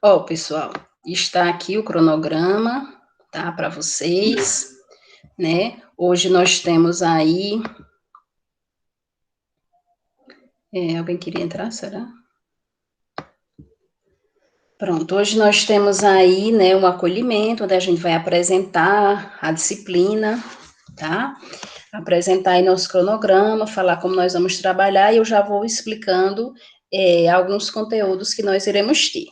Ó, pessoal, está aqui o cronograma, tá, para vocês, né? Hoje nós temos aí... alguém queria entrar, será? Pronto, hoje nós temos aí, né, um acolhimento, onde a gente vai apresentar a disciplina, tá? Apresentar aí nosso cronograma, falar como nós vamos trabalhar, e eu já vou explicando alguns conteúdos que nós iremos ter,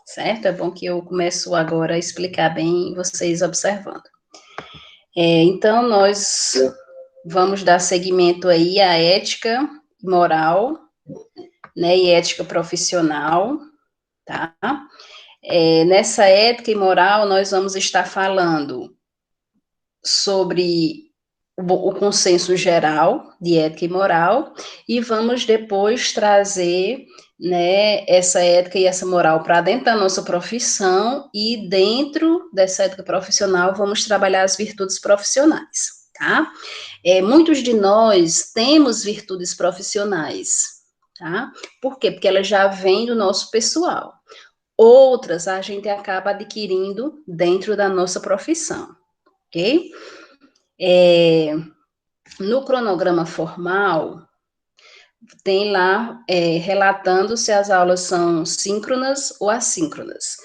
certo? É bom que eu começo agora a explicar bem, vocês observando. Então, nós vamos dar seguimento aí à ética moral, né, e ética profissional, tá? Nessa ética e moral, nós vamos estar falando sobre o consenso geral de ética e moral, e vamos depois trazer, né, essa ética e essa moral para dentro da nossa profissão, e dentro dessa ética profissional vamos trabalhar as virtudes profissionais, tá? Muitos de nós temos virtudes profissionais, tá? Por quê? Porque elas já vêm do nosso pessoal. Outras a gente acaba adquirindo dentro da nossa profissão, ok? No cronograma formal, tem lá relatando se as aulas são síncronas ou assíncronas.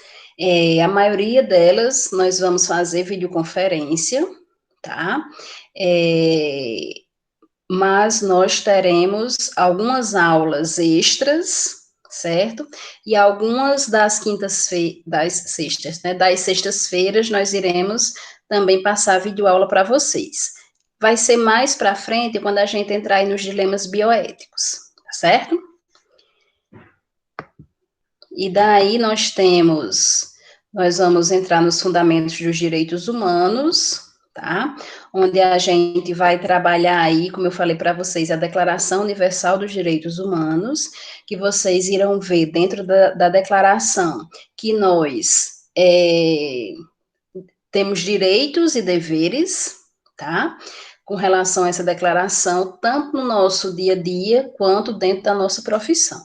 A maioria delas nós vamos fazer videoconferência, tá? Mas nós teremos algumas aulas extras, certo? E algumas das sextas, né? Das sextas-feiras nós iremos também passar videoaula para vocês. Vai ser mais para frente quando a gente entrar aí nos dilemas bioéticos, tá certo? E daí nós vamos entrar nos fundamentos dos direitos humanos, tá? Onde a gente vai trabalhar aí, como eu falei para vocês, a Declaração Universal dos Direitos Humanos, que vocês irão ver dentro da declaração que nós temos direitos e deveres, tá? Com relação a essa declaração, tanto no nosso dia a dia, quanto dentro da nossa profissão,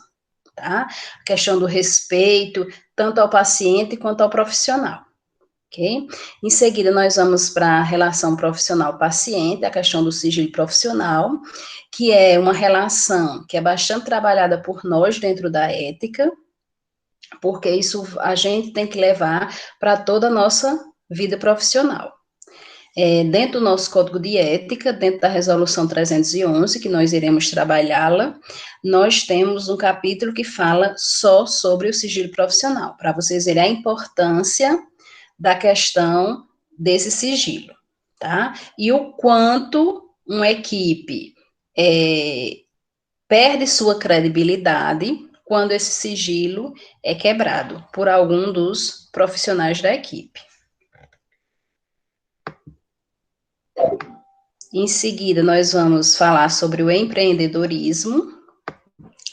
tá? A questão do respeito, tanto ao paciente quanto ao profissional, ok? Em seguida, nós vamos para a relação profissional-paciente, a questão do sigilo profissional, que é uma relação que é bastante trabalhada por nós dentro da ética, porque isso a gente tem que levar para toda a nossa vida profissional. Dentro do nosso código de ética, dentro da resolução 311, que nós iremos trabalhá-la, nós temos um capítulo que fala só sobre o sigilo profissional, para vocês verem a importância da questão desse sigilo, tá? E o quanto uma equipe perde sua credibilidade quando esse sigilo é quebrado por algum dos profissionais da equipe. Em seguida, nós vamos falar sobre o empreendedorismo.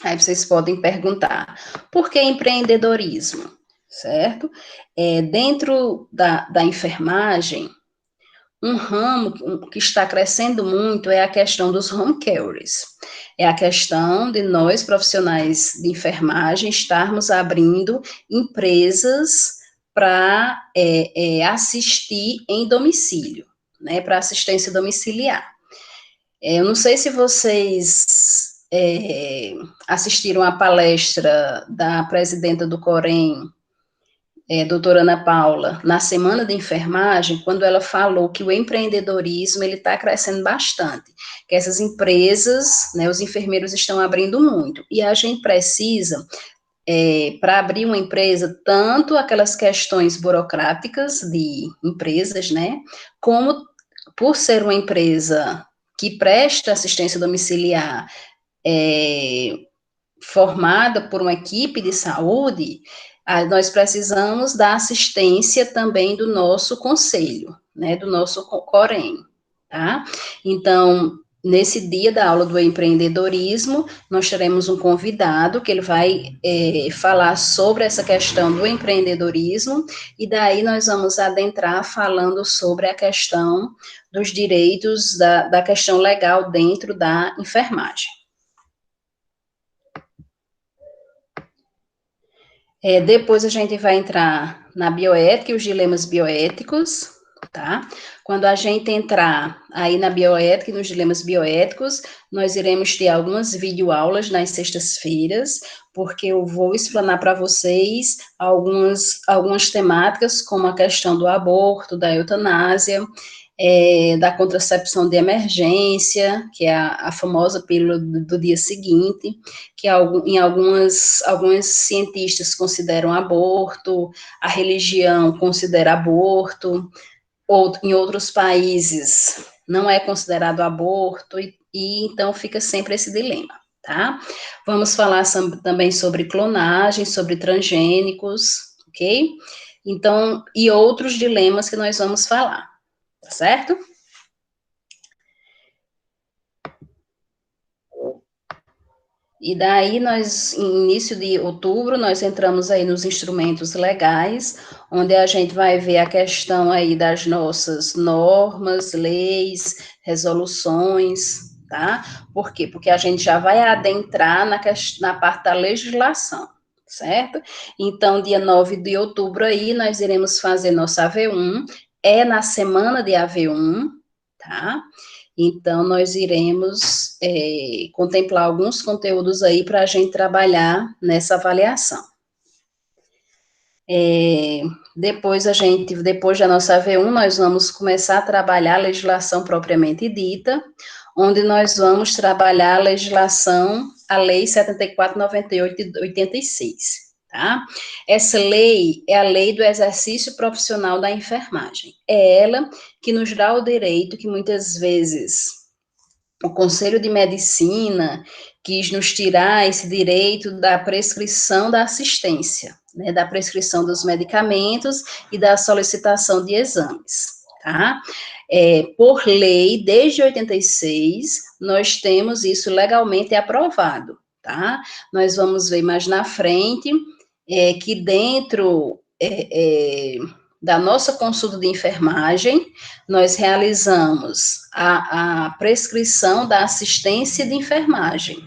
Aí vocês podem perguntar, por que empreendedorismo? Certo? Dentro da enfermagem, um ramo que está crescendo muito é a questão dos home cares. É a questão de nós, profissionais de enfermagem, estarmos abrindo empresas para assistir em domicílio, né, para assistência domiciliar. Eu não sei se vocês assistiram a palestra da presidenta do Corém, doutora Ana Paula, na Semana de Enfermagem, quando ela falou que o empreendedorismo ele está crescendo bastante, que essas empresas, né, os enfermeiros estão abrindo muito, e a gente precisa, para abrir uma empresa, tanto aquelas questões burocráticas de empresas, né, como por ser uma empresa que presta assistência domiciliar, formada por uma equipe de saúde, nós precisamos da assistência também do nosso conselho, né, do nosso Corém, tá? Então, nesse dia da aula do empreendedorismo, nós teremos um convidado que ele vai falar sobre essa questão do empreendedorismo, e daí nós vamos adentrar falando sobre a questão dos direitos, da questão legal dentro da enfermagem. Depois a gente vai entrar na bioética e os dilemas bioéticos, tá? Quando a gente entrar aí na bioética e nos dilemas bioéticos, nós iremos ter algumas videoaulas nas sextas-feiras, porque eu vou explanar para vocês algumas temáticas, como a questão do aborto, da eutanásia, da contracepção de emergência, que é a famosa pílula do dia seguinte, que alguns cientistas consideram aborto, a religião considera aborto, em outros países não é considerado aborto, e então fica sempre esse dilema, tá? Vamos falar também sobre clonagem, sobre transgênicos, ok? Então, e outros dilemas que nós vamos falar, tá certo? E daí nós, em início de outubro, nós entramos aí nos instrumentos legais, onde a gente vai ver a questão aí das nossas normas, leis, resoluções, tá? Por quê? Porque a gente já vai adentrar na parte da legislação, certo? Então, dia 9 de outubro aí, nós iremos fazer nossa AV1, é na semana de AV1, tá? Então, nós iremos contemplar alguns conteúdos aí para a gente trabalhar nessa avaliação. Depois da nossa V1, nós vamos começar a trabalhar a legislação propriamente dita, onde nós vamos trabalhar a Lei 7498 de 86. Tá? Essa lei é a lei do exercício profissional da enfermagem. É ela que nos dá o direito que muitas vezes o Conselho de Medicina quis nos tirar esse direito da prescrição da assistência, né, da prescrição dos medicamentos e da solicitação de exames, tá? Por lei, desde 86, nós temos isso legalmente aprovado, tá? Nós vamos ver mais na frente que dentro da nossa consulta de enfermagem, nós realizamos a prescrição da assistência de enfermagem.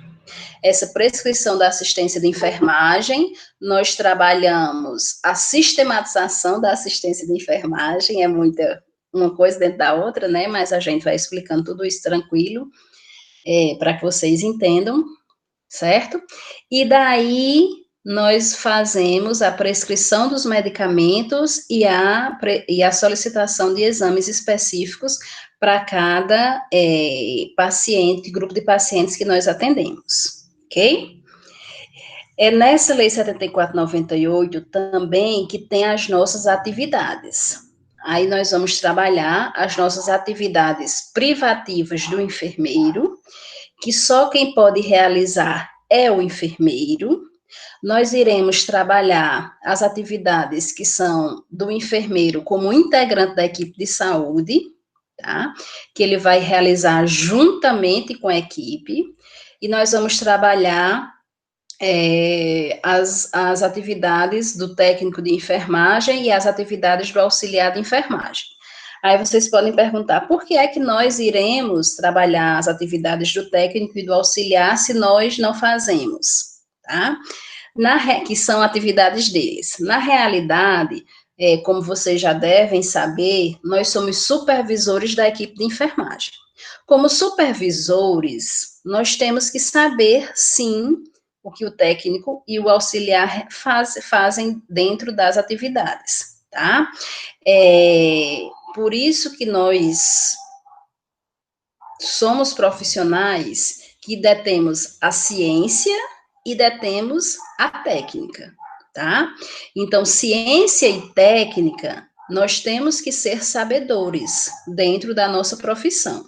Essa prescrição da assistência de enfermagem, nós trabalhamos a sistematização da assistência de enfermagem, é muita uma coisa dentro da outra, né? Mas a gente vai explicando tudo isso tranquilo, para que vocês entendam, certo? E daí nós fazemos a prescrição dos medicamentos e a solicitação de exames específicos para cada paciente, grupo de pacientes que nós atendemos, ok? É nessa Lei 7498 também que tem as nossas atividades. Aí nós vamos trabalhar as nossas atividades privativas do enfermeiro, que só quem pode realizar é o enfermeiro. Nós iremos trabalhar as atividades que são do enfermeiro como integrante da equipe de saúde, tá? Que ele vai realizar juntamente com a equipe, e nós vamos trabalhar as atividades do técnico de enfermagem e as atividades do auxiliar de enfermagem. Aí vocês podem perguntar, por que é que nós iremos trabalhar as atividades do técnico e do auxiliar se nós não fazemos, tá? Que são atividades deles. Na realidade, como vocês já devem saber, nós somos supervisores da equipe de enfermagem. Como supervisores, nós temos que saber, sim, o que o técnico e o auxiliar fazem dentro das atividades, tá? Por isso que nós somos profissionais que detemos a ciência e detemos a técnica, tá? Então, ciência e técnica, nós temos que ser sabedores dentro da nossa profissão.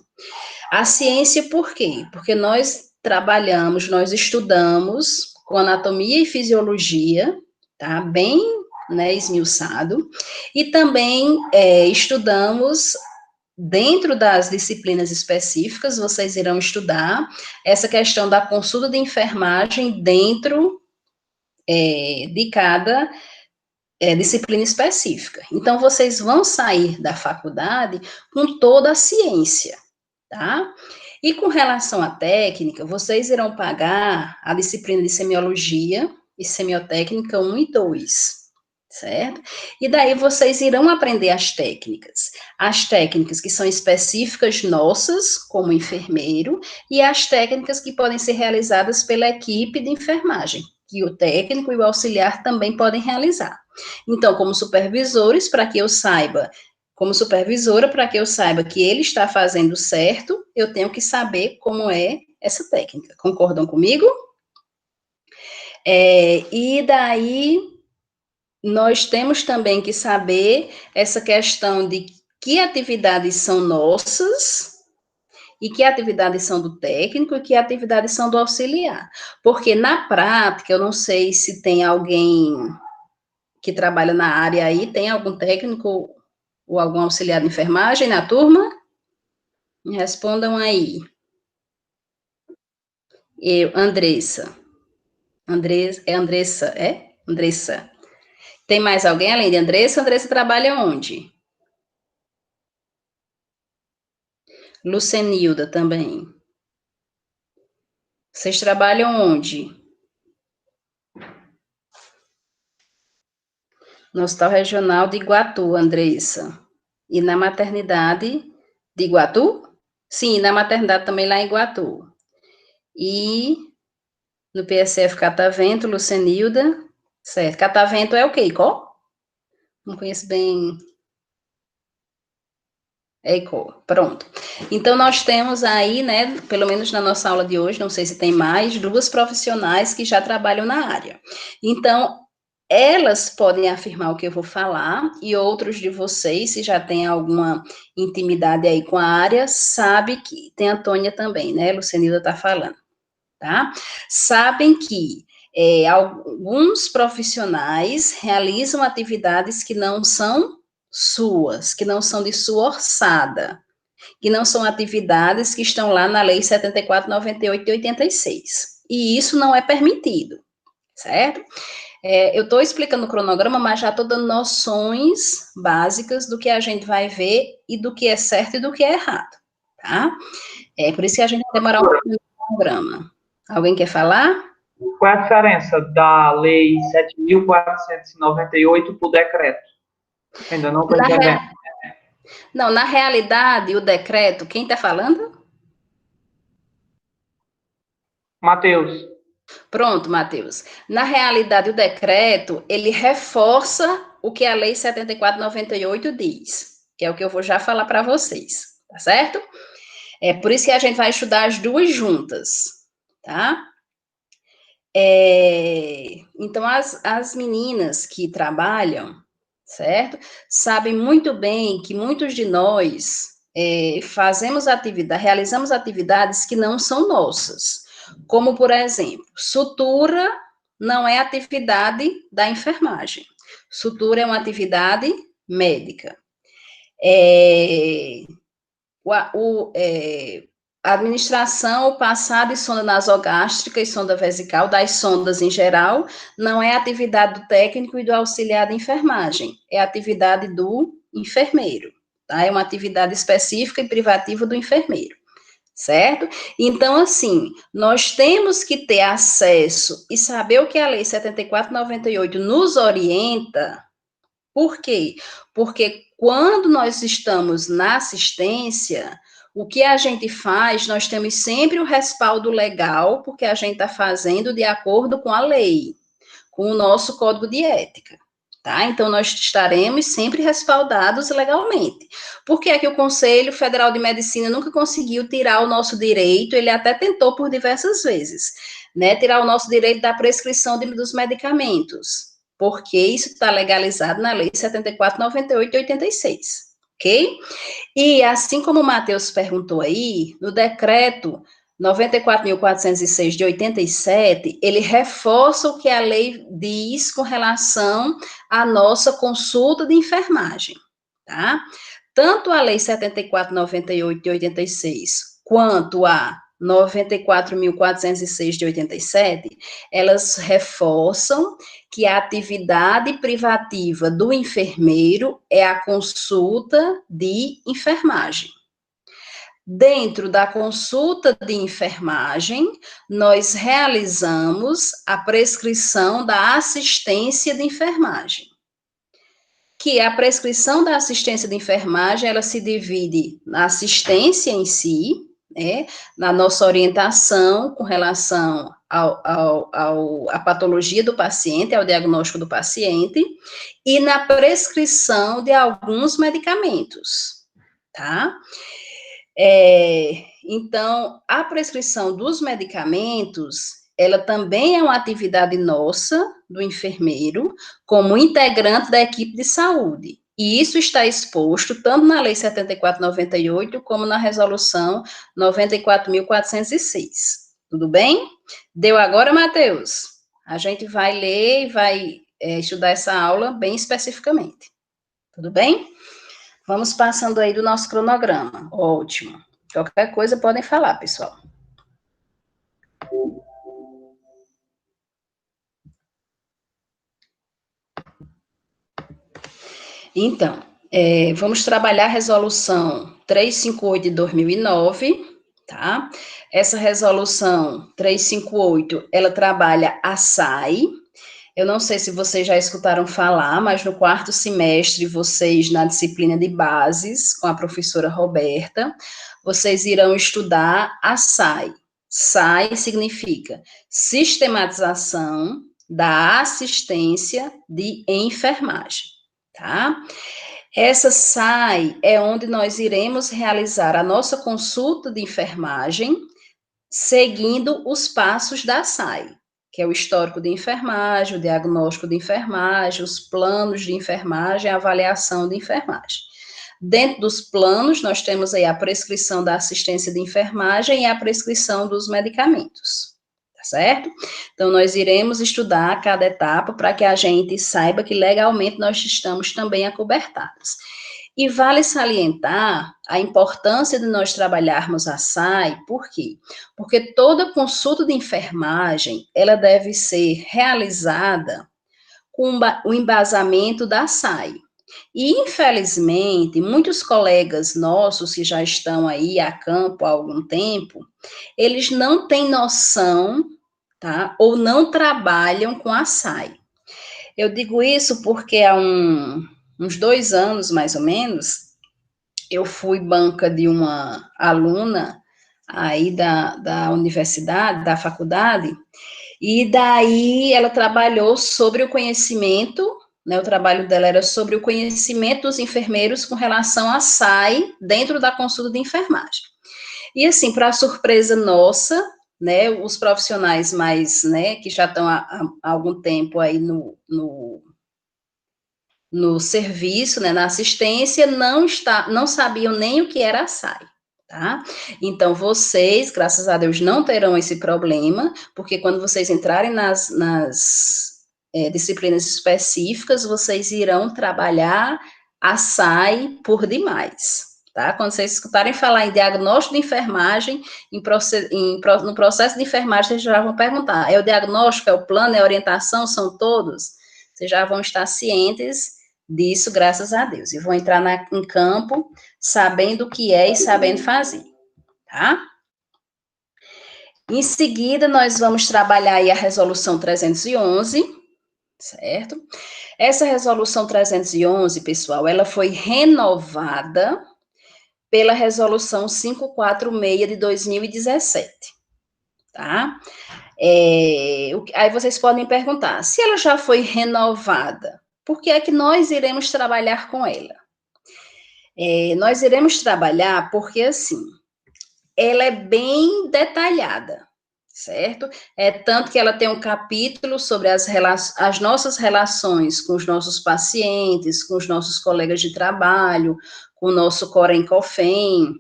A ciência, por quê? Porque nós trabalhamos, nós estudamos com anatomia e fisiologia, tá? Bem, né, esmiuçado, e também estudamos dentro das disciplinas específicas, vocês irão estudar essa questão da consulta de enfermagem dentro de cada disciplina específica. Então, vocês vão sair da faculdade com toda a ciência, tá? E com relação à técnica, vocês irão pagar a disciplina de semiologia, e semiotécnica 1 e 2, certo? E daí vocês irão aprender as técnicas que são específicas nossas, como enfermeiro, e as técnicas que podem ser realizadas pela equipe de enfermagem, que o técnico e o auxiliar também podem realizar. Então, como supervisores, para que eu saiba, como supervisora, para que eu saiba que ele está fazendo certo, eu tenho que saber como é essa técnica. Concordam comigo? E daí, nós temos também que saber essa questão de que atividades são nossas e que atividades são do técnico e que atividades são do auxiliar. Porque na prática, eu não sei se tem alguém que trabalha na área aí, tem algum técnico ou algum auxiliar de enfermagem na turma? Me respondam aí. Andressa. Andressa, é? Andressa. Tem mais alguém além de Andressa? Andressa trabalha onde? Lucenilda também. Vocês trabalham onde? No Hospital Regional de Iguatu, Andressa. E na maternidade de Iguatu? Sim, na maternidade também lá em Iguatu. E no PSF Catavento, Lucenilda. Certo. Catavento é o quê? Qual? Não conheço bem. EICO, pronto. Então, nós temos aí, né, pelo menos na nossa aula de hoje, não sei se tem mais, 2 profissionais que já trabalham na área. Então, elas podem afirmar o que eu vou falar, e outros de vocês, se já tem alguma intimidade aí com a área, sabe que tem a Antônia também, né, Lucenilda está falando, tá? Sabem que alguns profissionais realizam atividades que não são suas, que não são de sua orçada, que não são atividades que estão lá na Lei 74/98 de 86. E isso não é permitido, certo? Eu estou explicando o cronograma, mas já estou dando noções básicas do que a gente vai ver e do que é certo e do que é errado, tá? Por isso que a gente vai demorar um pouquinho no cronograma. Alguém quer falar? Qual é a diferença da Lei 7.498 para o decreto? Ainda não estou entendendo. Não, na realidade, o decreto, quem está falando? Matheus. Pronto, Matheus. Na realidade, o decreto, ele reforça o que a Lei 74/98 diz, que é o que eu vou já falar para vocês, tá certo? É por isso que a gente vai estudar as duas juntas, tá? Então, as meninas que trabalham, certo? Sabem muito bem que muitos de nós realizamos atividades que não são nossas, como, por exemplo, sutura não é atividade da enfermagem, sutura é uma atividade médica. A administração, o passado e sonda nasogástrica e sonda vesical, das sondas em geral, não é atividade do técnico e do auxiliar de enfermagem, é atividade do enfermeiro, tá? É uma atividade específica e privativa do enfermeiro, certo? Então, assim, nós temos que ter acesso e saber o que a Lei 74/98 nos orienta. Por quê? Porque quando nós estamos na assistência, o que a gente faz, nós temos sempre o respaldo legal, porque a gente está fazendo de acordo com a lei, com o nosso código de ética, tá? Então, nós estaremos sempre respaldados legalmente. Por que é que o Conselho Federal de Medicina nunca conseguiu tirar o nosso direito? Ele até tentou por diversas vezes, né? Tirar o nosso direito da prescrição dos medicamentos, porque isso está legalizado na Lei 74/98 de 86, ok? E assim como o Matheus perguntou aí, no decreto 94.406 de 87, ele reforça o que a lei diz com relação à nossa consulta de enfermagem, tá? Tanto a lei 74.098 de 86, quanto a 94.406 de 87, elas reforçam que a atividade privativa do enfermeiro é a consulta de enfermagem. Dentro da consulta de enfermagem, nós realizamos a prescrição da assistência de enfermagem. Que a prescrição da assistência de enfermagem, ela se divide na assistência em si, né, na nossa orientação com relação à patologia do paciente, ao diagnóstico do paciente, e na prescrição de alguns medicamentos, tá? Então, a prescrição dos medicamentos, ela também é uma atividade nossa, do enfermeiro, como integrante da equipe de saúde. E isso está exposto tanto na Lei 74/98, como na Resolução 94.406. Tudo bem? Deu agora, Matheus? A gente vai ler e vai estudar essa aula bem especificamente. Tudo bem? Vamos passando aí do nosso cronograma. Ótimo. Qualquer coisa podem falar, pessoal. Então, vamos trabalhar a resolução 358 de 2009, tá? Essa resolução 358, ela trabalha a SAI. Eu não sei se vocês já escutaram falar, mas no quarto semestre, vocês, na disciplina de bases, com a professora Roberta, vocês irão estudar a SAI. SAI significa Sistematização da Assistência de Enfermagem, tá? Essa SAI é onde nós iremos realizar a nossa consulta de enfermagem, seguindo os passos da SAI, que é o histórico de enfermagem, o diagnóstico de enfermagem, os planos de enfermagem, a avaliação de enfermagem. Dentro dos planos, nós temos aí a prescrição da assistência de enfermagem e a prescrição dos medicamentos, tá certo? Então, nós iremos estudar cada etapa para que a gente saiba que legalmente nós estamos também acobertados. E vale salientar a importância de nós trabalharmos a SAI, por quê? Porque toda consulta de enfermagem, ela deve ser realizada com o embasamento da SAI. E, infelizmente, muitos colegas nossos que já estão aí a campo há algum tempo, eles não têm noção, tá? Ou não trabalham com a SAI. Eu digo isso porque há uns 2 anos, mais ou menos, eu fui banca de uma aluna aí da universidade, da faculdade, e daí ela trabalhou sobre o conhecimento, né, o trabalho dela era sobre o conhecimento dos enfermeiros com relação à SAI dentro da consulta de enfermagem. E assim, para surpresa nossa, né, os profissionais mais, né, que já estão há algum tempo aí no serviço, né, na assistência, não sabiam nem o que era a SAI, tá? Então, vocês, graças a Deus, não terão esse problema, porque quando vocês entrarem nas disciplinas específicas, vocês irão trabalhar a SAI por demais, tá? Quando vocês escutarem falar em diagnóstico de enfermagem, no processo de enfermagem, vocês já vão perguntar, é o diagnóstico, é o plano, é a orientação, são todos? Vocês já vão estar cientes disso, graças a Deus. E vou entrar em campo sabendo o que é e sabendo fazer, tá? Em seguida, nós vamos trabalhar aí a resolução 311, certo? Essa resolução 311, pessoal, ela foi renovada pela resolução 546 de 2017, tá? Aí vocês podem perguntar, se ela já foi renovada, por que é que nós iremos trabalhar com ela? Nós iremos trabalhar porque, assim, ela é bem detalhada, certo? Tanto que ela tem um capítulo sobre as nossas relações com os nossos pacientes, com os nossos colegas de trabalho, com o nosso Corem-Cofem.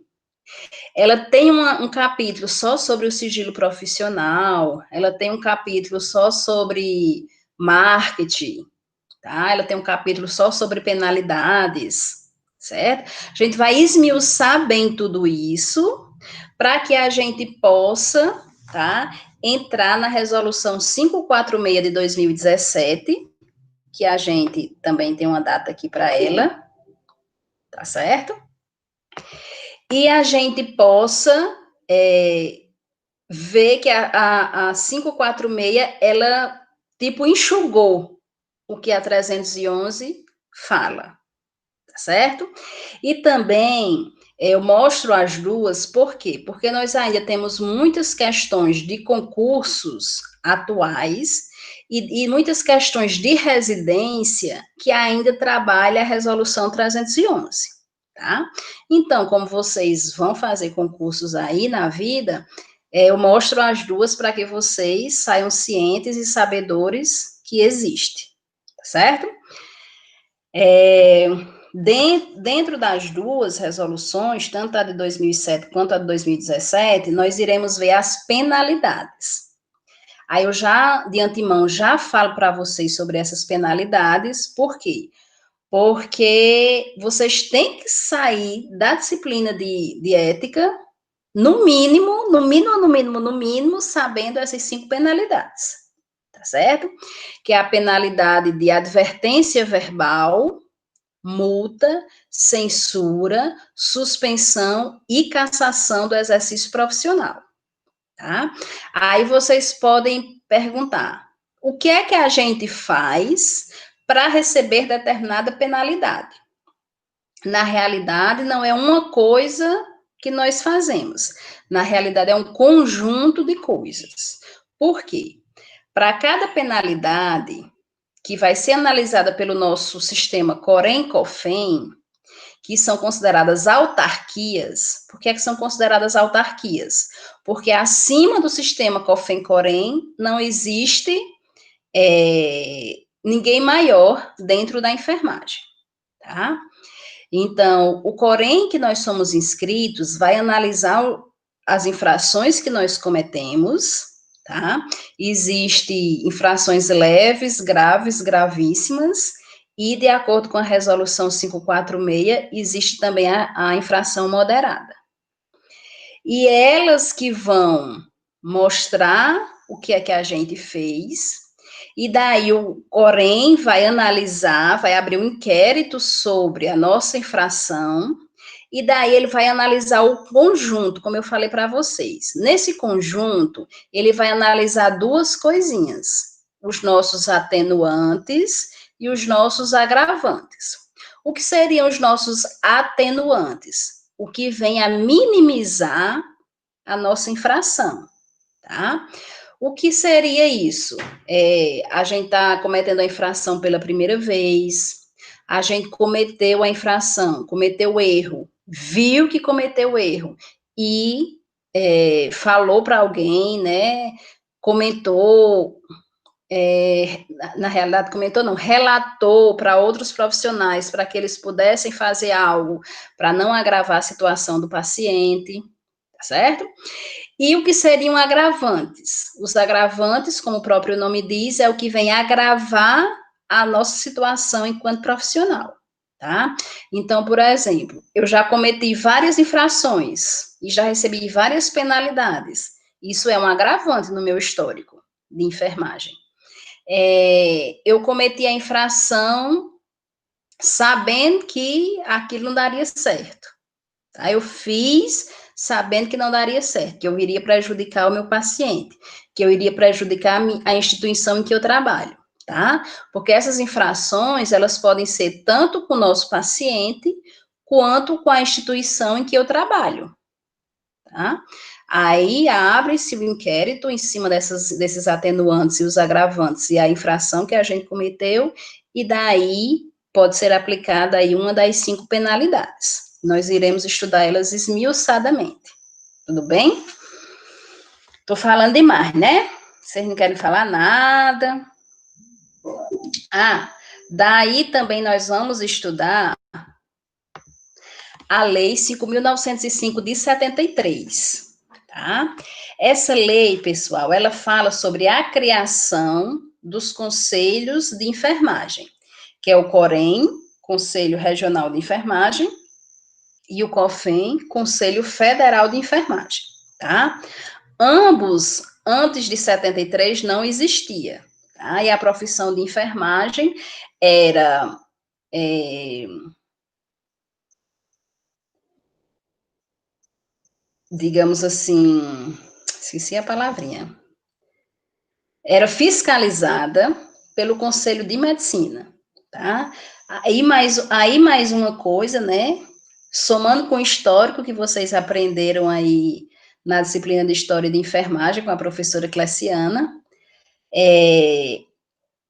Ela tem um capítulo só sobre o sigilo profissional, ela tem um capítulo só sobre marketing, tá? Ela tem um capítulo só sobre penalidades, certo? A gente vai esmiuçar bem tudo isso para que a gente possa, tá, entrar na resolução 546 de 2017, que a gente também tem uma data aqui para ela, tá certo? e a gente possa ver que a 546, ela, tipo, enxugou o que a 311 fala, tá certo? E também eu mostro as duas, por quê? Porque nós ainda temos muitas questões de concursos atuais e muitas questões de residência que ainda trabalha a resolução 311, tá? Então, como vocês vão fazer concursos aí na vida, eu mostro as duas para que vocês saiam cientes e sabedores que existe, tá certo? Dentro das duas resoluções, tanto a de 2007 quanto a de 2017, nós iremos ver as penalidades. Aí eu já, de antemão, já falo para vocês sobre essas penalidades, por quê? Porque vocês têm que sair da disciplina de ética, no mínimo, no mínimo, no mínimo, no mínimo, sabendo essas 5 penalidades, tá certo? Que é a penalidade de advertência verbal, multa, censura, suspensão e cassação do exercício profissional, tá? Aí vocês podem perguntar: o que é que a gente faz para receber determinada penalidade? Na realidade, não é uma coisa que nós fazemos. Na realidade, é um conjunto de coisas. Por quê? Para cada penalidade que vai ser analisada pelo nosso sistema Corém-Cofém, que são consideradas autarquias. Por que são consideradas autarquias? Porque acima do sistema COFEM-COREM não existe ninguém maior dentro da enfermagem, tá? Então, o COREM que nós somos inscritos vai analisar as infrações que nós cometemos, tá? Existem infrações leves, graves, gravíssimas, e de acordo com a resolução 546, existe também a infração moderada. E elas que vão mostrar o que é que a gente fez, e daí o COREM vai analisar, vai abrir um inquérito sobre a nossa infração, e daí ele vai analisar o conjunto, como eu falei para vocês. Nesse conjunto, ele vai analisar duas coisinhas: os nossos atenuantes e os nossos agravantes. O que seriam os nossos atenuantes? O que vem a minimizar a nossa infração, tá? O que seria isso? A gente está cometendo a infração pela primeira vez, a gente cometeu a infração, cometeu o erro, viu que cometeu o erro e falou para alguém, né? Comentou, na realidade, comentou não, relatou para outros profissionais para que eles pudessem fazer algo para não agravar a situação do paciente, tá certo? E o que seriam agravantes? Os agravantes, como o próprio nome diz, é o que vem agravar a nossa situação enquanto profissional, tá? Então, por exemplo, eu já cometi várias infrações e já recebi várias penalidades. Isso é um agravante no meu histórico de enfermagem. Eu cometi a infração sabendo que aquilo não daria certo. Tá? Eu fiz sabendo que não daria certo, que eu iria prejudicar o meu paciente, que eu iria prejudicar a instituição em que eu trabalho, tá? Porque essas infrações, elas podem ser tanto com o nosso paciente, quanto com a instituição em que eu trabalho, tá? Aí abre-se o inquérito em cima desses atenuantes e os agravantes e a infração que a gente cometeu, e daí pode ser aplicada aí uma das 5 penalidades. Nós iremos estudar elas esmiuçadamente. Tudo bem? Tô falando demais, né? Vocês não querem falar nada. Daí também nós vamos estudar a Lei 5.905 de 73, tá? Essa lei, pessoal, ela fala sobre a criação dos conselhos de enfermagem, que é o COREM, Conselho Regional de Enfermagem, e o COFEM, Conselho Federal de Enfermagem, tá? Ambos, antes de 73, não existia, tá? E a profissão de enfermagem era digamos assim, esqueci a palavrinha, era fiscalizada pelo Conselho de Medicina, tá? Aí mais uma coisa, né? Somando com o histórico que vocês aprenderam aí na disciplina de História de Enfermagem com a professora Cleciana,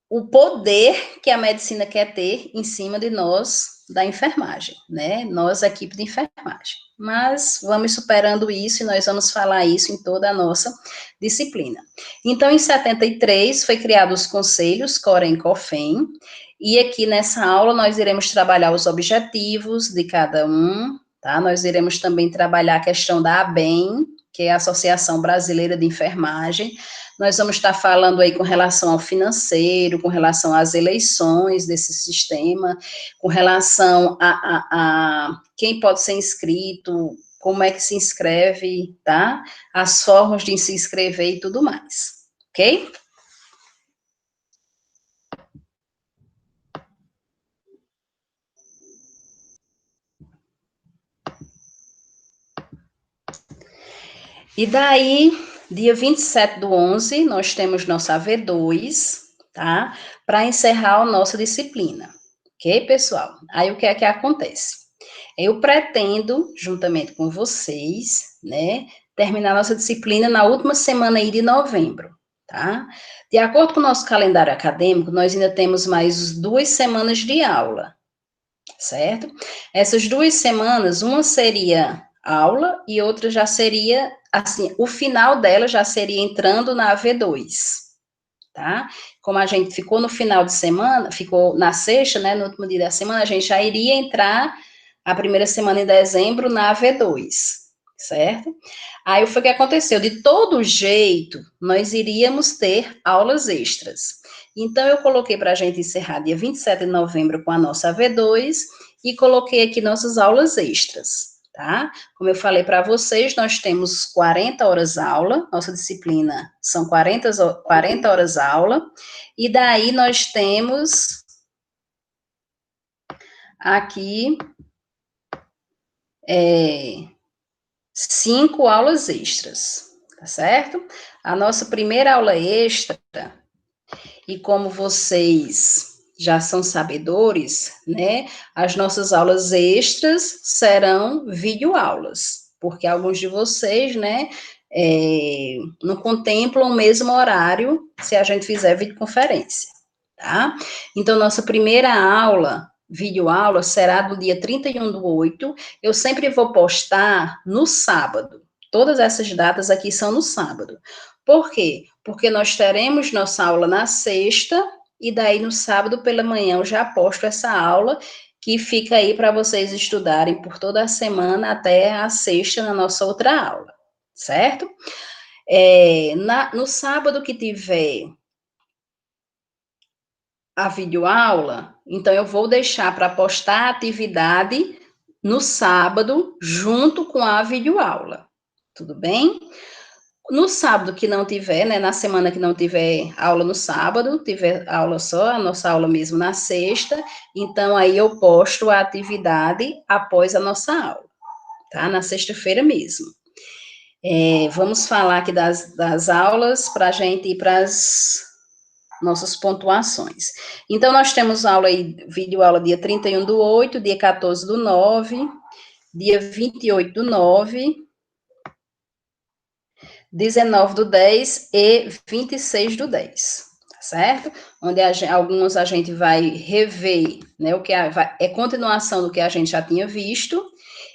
o poder que a medicina quer ter em cima de nós da enfermagem, né? Nós, equipe de enfermagem. Mas vamos superando isso e nós vamos falar isso em toda a nossa disciplina. Então, em 73, foi criado os conselhos Corem e COFEM, e aqui nessa aula nós iremos trabalhar os objetivos de cada um, tá? Nós iremos também trabalhar a questão da ABEM, que é a Associação Brasileira de Enfermagem. Nós vamos estar falando aí com relação ao financeiro, com relação às eleições desse sistema, com relação a quem pode ser inscrito, como é que se inscreve, tá? As formas de se inscrever e tudo mais, ok? E daí, dia 27/11, nós temos nossa AV2, tá? Para encerrar a nossa disciplina. Ok, pessoal? Aí o que é que acontece? Eu pretendo, juntamente com vocês, né, terminar nossa disciplina na última semana aí de novembro, tá? De acordo com o nosso calendário acadêmico, nós ainda temos mais 2 semanas de aula, certo? Essas 2 semanas, uma seria aula e outra já seria, assim, o final dela já seria entrando na AV2, tá? Como a gente ficou no final de semana, ficou na sexta, né, no último dia da semana, a gente já iria entrar a primeira semana em dezembro na AV2, certo? Aí foi o que aconteceu, de todo jeito, nós iríamos ter aulas extras. Então, eu coloquei para a gente encerrar dia 27 de novembro com a nossa AV2 e coloquei aqui nossas aulas extras, tá? Como eu falei para vocês, nós temos 40 horas aula, nossa disciplina são 40 horas aula, e daí nós temos aqui 5 aulas extras, tá certo? A nossa primeira aula extra, e como vocês já são sabedores, né, as nossas aulas extras serão videoaulas, porque alguns de vocês, né, não contemplam o mesmo horário se a gente fizer videoconferência, tá? Então, nossa primeira aula, videoaula, será do dia 31/8, eu sempre vou postar no sábado, todas essas datas aqui são no sábado. Por quê? Porque nós teremos nossa aula na sexta, e daí no sábado pela manhã eu já posto essa aula, que fica aí para vocês estudarem por toda a semana até a sexta na nossa outra aula, certo? No sábado que tiver a videoaula, então eu vou deixar para postar a atividade no sábado, junto com a videoaula, tudo bem? No sábado que não tiver, né, na semana que não tiver aula no sábado, tiver aula só, a nossa aula mesmo na sexta, então aí eu posto a atividade após a nossa aula, tá? Na sexta-feira mesmo. Vamos falar aqui das aulas para a gente ir para as nossas pontuações. Então, nós temos aula aí, videoaula dia 31/8, dia 14/9, dia 28/9, 19/10 e 26/10, tá certo? Onde algumas a gente vai rever, né, o que é continuação do que a gente já tinha visto,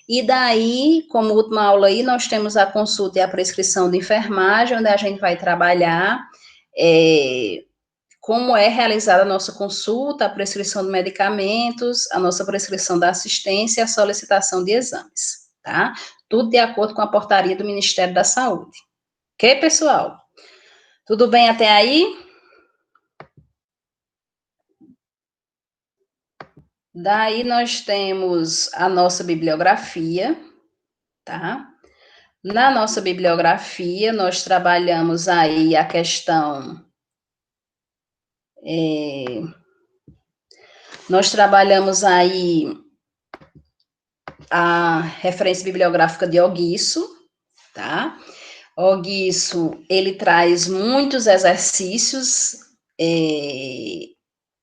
e daí, como última aula aí, nós temos a consulta e a prescrição de enfermagem, onde a gente vai trabalhar como é realizada a nossa consulta, a prescrição de medicamentos, a nossa prescrição da assistência e a solicitação de exames, tá? Tudo de acordo com a portaria do Ministério da Saúde. Ok, pessoal? Tudo bem até aí? Daí nós temos a nossa bibliografia, tá? Na nossa bibliografia, nós trabalhamos aí a questão. Nós trabalhamos aí a referência bibliográfica de Oguiço, tá? Isso, ele traz muitos exercícios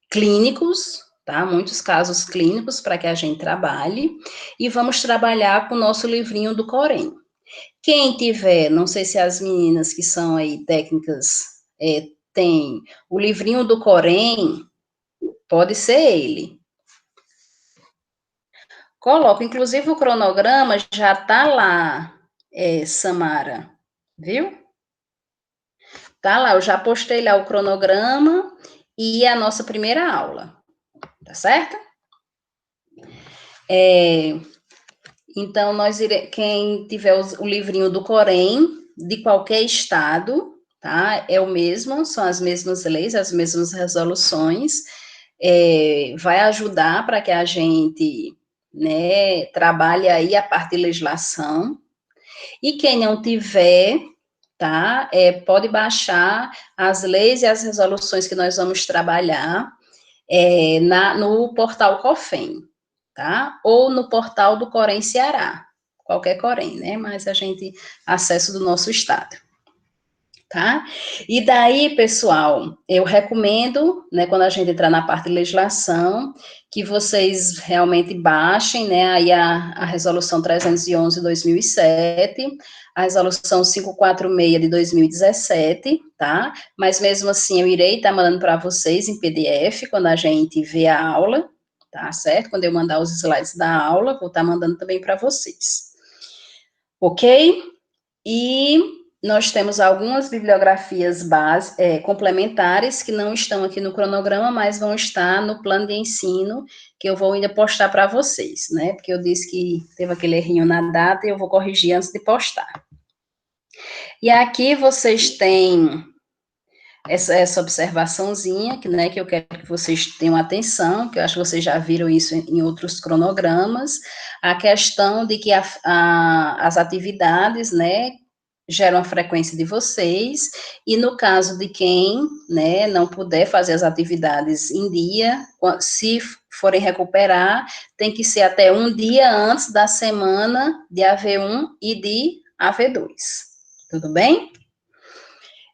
clínicos, tá? Muitos casos clínicos para que a gente trabalhe, e vamos trabalhar com o nosso livrinho do Corém. Quem tiver, não sei se as meninas que são aí técnicas têm o livrinho do Corém, pode ser ele. Coloca, inclusive o cronograma já tá lá, Samara, viu? Tá lá, eu já postei lá o cronograma e a nossa primeira aula, tá certo? Então, quem tiver o livrinho do Corém, de qualquer estado, tá? É o mesmo, são as mesmas leis, as mesmas resoluções, vai ajudar para que a gente, né, trabalhe aí a parte de legislação. E quem não tiver, tá? Pode baixar as leis e as resoluções que nós vamos trabalhar no portal COFEM, tá? Ou no portal do Corém Ceará, qualquer Corém, né? Mas a gente acessa do nosso estado, tá? E daí, pessoal, eu recomendo, né, quando a gente entrar na parte de legislação, que vocês realmente baixem, né, aí a resolução 311/2007, a resolução 546 de 2017, tá? Mas mesmo assim eu irei estar mandando para vocês em PDF quando a gente vê a aula, tá certo? Quando eu mandar os slides da aula, vou estar mandando também para vocês. Ok? E nós temos algumas bibliografias complementares que não estão aqui no cronograma, mas vão estar no plano de ensino, que eu vou ainda postar para vocês, né? Porque eu disse que teve aquele errinho na data e eu vou corrigir antes de postar. E aqui vocês têm essa observaçãozinha, né, que eu quero que vocês tenham atenção, que eu acho que vocês já viram isso em outros cronogramas, a questão de que as atividades, né, geram a frequência de vocês, e no caso de quem, né, não puder fazer as atividades em dia, se forem recuperar, tem que ser até um dia antes da semana de AV1 e de AV2. Tudo bem?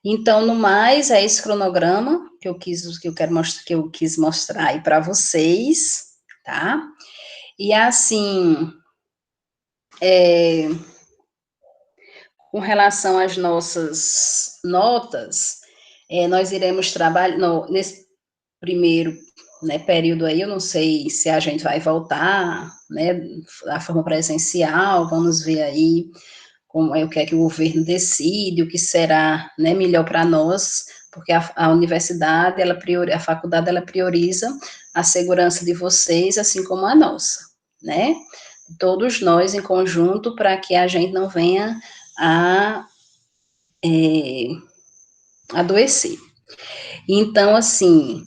Então, no mais, é esse cronograma que eu quis mostrar aí para vocês, tá? E assim, com relação às nossas notas, nós iremos trabalhar nesse primeiro, né, período aí, eu não sei se a gente vai voltar, né, da forma presencial, vamos ver aí como é o que o governo decide, o que será, né, melhor para nós, porque a universidade, a faculdade, ela prioriza a segurança de vocês, assim como a nossa, né? Todos nós em conjunto, para que a gente não venha a adoecer. Então, assim,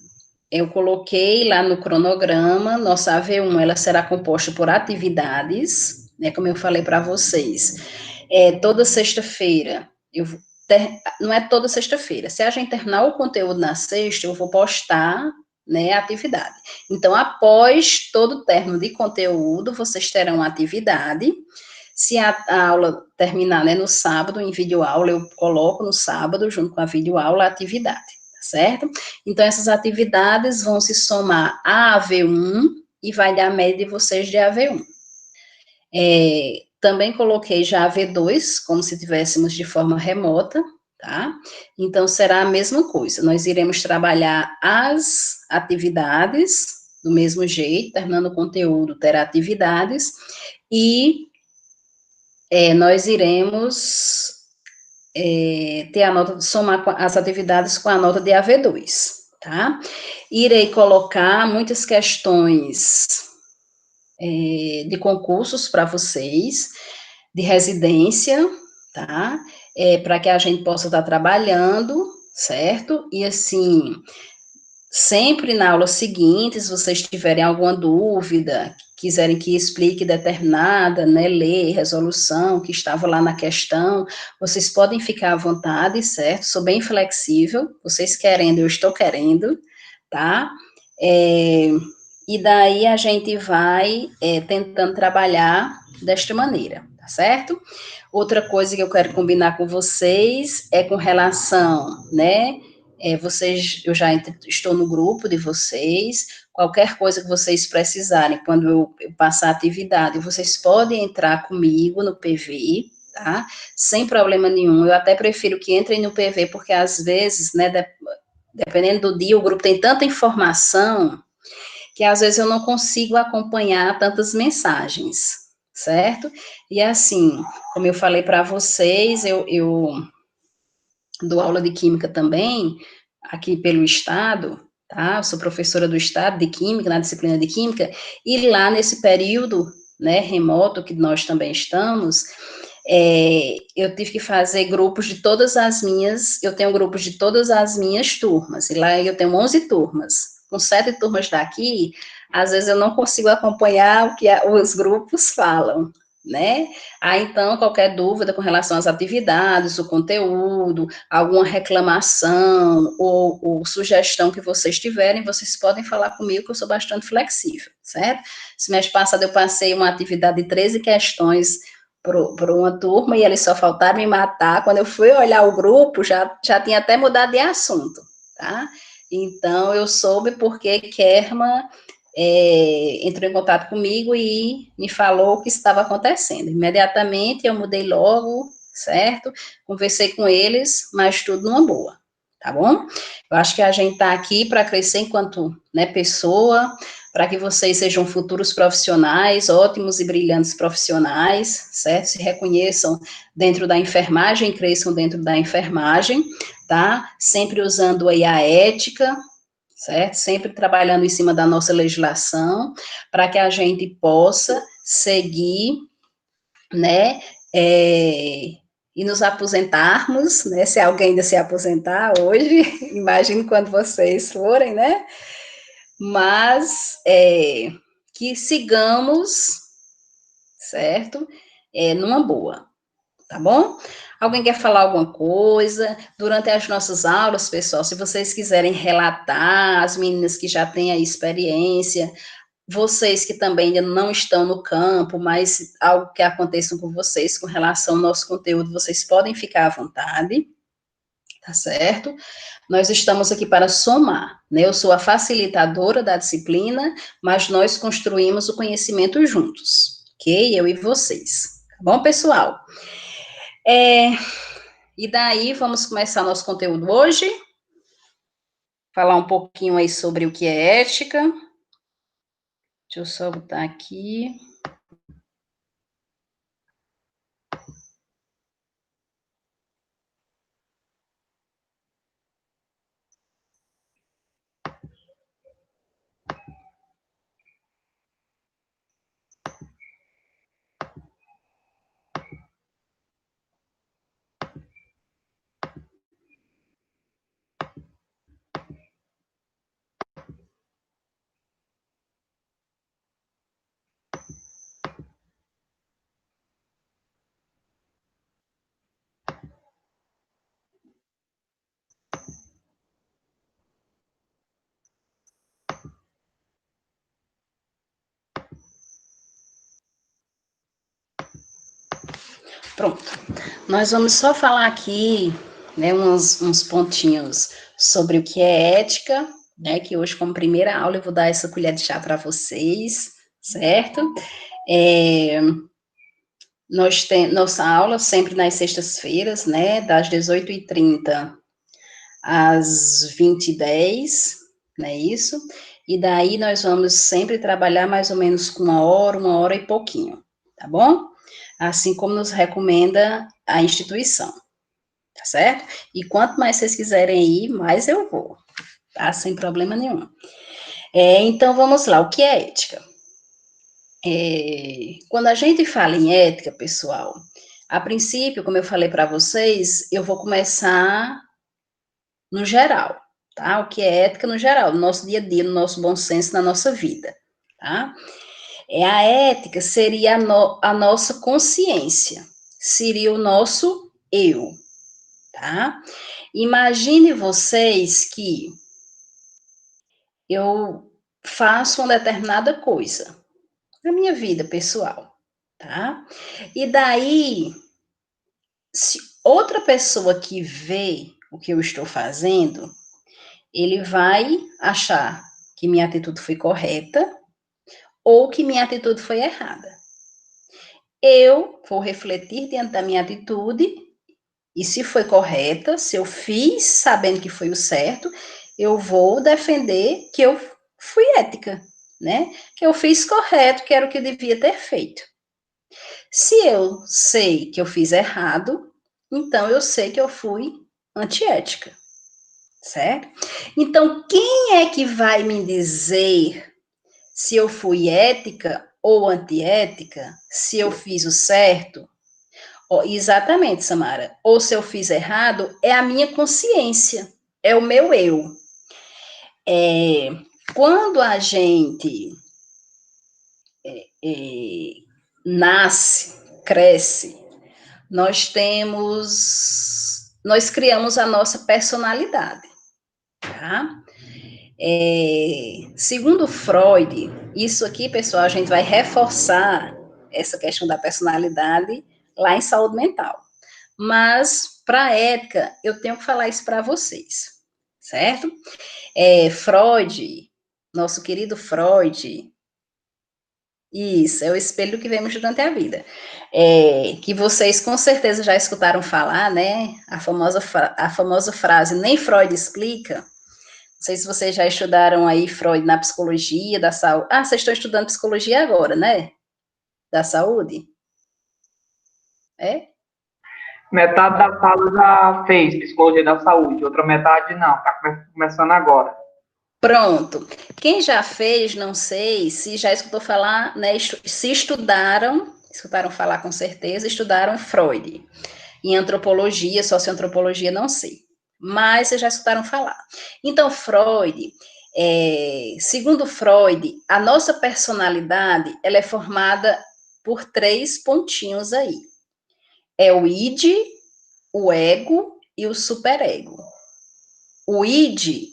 eu coloquei lá no cronograma, nossa AV1, ela será composta por atividades, né, como eu falei para vocês, toda sexta-feira, não é toda sexta-feira, se a gente terminar o conteúdo na sexta, eu vou postar, né, a atividade. Então, após todo o término de conteúdo, vocês terão atividade. Se a aula terminar, né, no sábado, em videoaula, eu coloco no sábado, junto com a videoaula, a atividade, tá certo? Então, essas atividades vão se somar à AV1 e vai dar a média de vocês de AV1. Também coloquei já AV2, como se tivéssemos de forma remota, tá? Então, será a mesma coisa. Nós iremos trabalhar as atividades do mesmo jeito, terminando o conteúdo, terá atividades, e nós iremos ter a nota de somar as atividades com a nota de AV2, tá? Irei colocar muitas questões de concursos para vocês, de residência, tá? Para que a gente possa estar trabalhando, certo? E assim, sempre na aula seguinte, se vocês tiverem alguma dúvida, quiserem que explique determinada, né, lei, resolução, que estava lá na questão, vocês podem ficar à vontade, certo? Sou bem flexível, vocês querendo, eu estou querendo, tá? E daí a gente vai tentando trabalhar desta maneira, tá certo? Outra coisa que eu quero combinar com vocês é com relação, né, eu já estou no grupo de vocês, qualquer coisa que vocês precisarem, quando eu passar a atividade, vocês podem entrar comigo no PV, tá? Sem problema nenhum, eu até prefiro que entrem no PV, porque às vezes, né, dependendo do dia, o grupo tem tanta informação, que às vezes eu não consigo acompanhar tantas mensagens, certo? E assim, como eu falei para vocês, eu dou aula de química também, aqui pelo Estado, tá? Eu sou professora do Estado de Química, na disciplina de Química, e lá nesse período, né, remoto que nós também estamos, eu tive que fazer grupos de todas as minhas, eu tenho grupos de todas as minhas turmas, e lá eu tenho 11 turmas, com 7 turmas daqui, às vezes eu não consigo acompanhar o que os grupos falam, né? Então, qualquer dúvida com relação às atividades, o conteúdo, alguma reclamação ou sugestão que vocês tiverem, vocês podem falar comigo, que eu sou bastante flexível, certo? Semestre passado eu passei uma atividade de 13 questões para uma turma e eles só faltaram me matar. Quando eu fui olhar o grupo, já tinha até mudado de assunto, tá? Então, eu soube porque Kerma entrou em contato comigo e me falou o que estava acontecendo. Imediatamente, eu mudei logo, certo? Conversei com eles, mas tudo numa boa, tá bom? Eu acho que a gente está aqui para crescer enquanto, né, pessoa, para que vocês sejam futuros profissionais, ótimos e brilhantes profissionais, certo? Se reconheçam dentro da enfermagem, cresçam dentro da enfermagem, tá? Sempre usando aí a ética, certo? Sempre trabalhando em cima da nossa legislação, para que a gente possa seguir, né, e nos aposentarmos, né, se alguém ainda se aposentar hoje, imagino quando vocês forem, né, mas que sigamos, certo, numa boa, tá bom? Alguém quer falar alguma coisa? Durante as nossas aulas, pessoal, se vocês quiserem relatar, as meninas que já têm a experiência, vocês que também ainda não estão no campo, mas algo que aconteça com vocês com relação ao nosso conteúdo, vocês podem ficar à vontade, tá certo? Nós estamos aqui para somar, né? Eu sou a facilitadora da disciplina, mas nós construímos o conhecimento juntos, ok? Eu e vocês. Tá bom, pessoal? E daí, vamos começar nosso conteúdo hoje. Falar um pouquinho aí sobre o que é ética. Deixa eu só botar aqui. Pronto. Nós vamos só falar aqui, né, uns pontinhos sobre o que é ética, né, que hoje, como primeira aula, eu vou dar essa colher de chá para vocês, certo? Nós temos nossa aula sempre nas sextas-feiras, né, das 18h30 às 20h10, não é isso? E daí nós vamos sempre trabalhar mais ou menos com uma hora e pouquinho, tá bom? Assim como nos recomenda a instituição, tá certo? E quanto mais vocês quiserem ir, mais eu vou, tá? Sem problema nenhum. Então, vamos lá, o que é ética? Quando a gente fala em ética, pessoal, a princípio, como eu falei para vocês, eu vou começar no geral, tá? O que é ética no geral, no nosso dia a dia, no nosso bom senso, na nossa vida, tá? A ética seria a nossa consciência, seria o nosso eu, tá? Imagine vocês que eu faço uma determinada coisa na minha vida pessoal, tá? E daí, se outra pessoa que vê o que eu estou fazendo, ele vai achar que minha atitude foi correta ou que minha atitude foi errada. Eu vou refletir diante da minha atitude e se foi correta, se eu fiz sabendo que foi o certo, eu vou defender que eu fui ética, né? Que eu fiz correto, que era o que eu devia ter feito. Se eu sei que eu fiz errado, então eu sei que eu fui antiética, certo? Então, quem é que vai me dizer se eu fui ética ou antiética, se eu fiz o certo? Oh, exatamente, Samara. Ou se eu fiz errado, é a minha consciência, é o meu eu. Quando a gente nasce, cresce, nós criamos a nossa personalidade, tá? Segundo Freud, isso aqui, pessoal, a gente vai reforçar essa questão da personalidade lá em saúde mental. Mas, para a ética, eu tenho que falar isso para vocês, certo? Freud, nosso querido Freud, isso, é o espelho que vemos durante a vida. Que vocês com certeza já escutaram falar, né? A famosa frase, nem Freud explica. Não sei se vocês já estudaram aí Freud na psicologia da saúde. Ah, vocês estão estudando psicologia agora, né? Da saúde? É? Metade da sala já fez psicologia da saúde, outra metade não, está começando agora. Pronto. Quem já fez, não sei se já escutou falar, né? Se escutaram falar com certeza, estudaram Freud. Em antropologia, socioantropologia, não sei. Mas vocês já escutaram falar. Então, Freud, segundo Freud, a nossa personalidade, ela é formada por 3 pontinhos aí. É o id, o ego e o superego. O id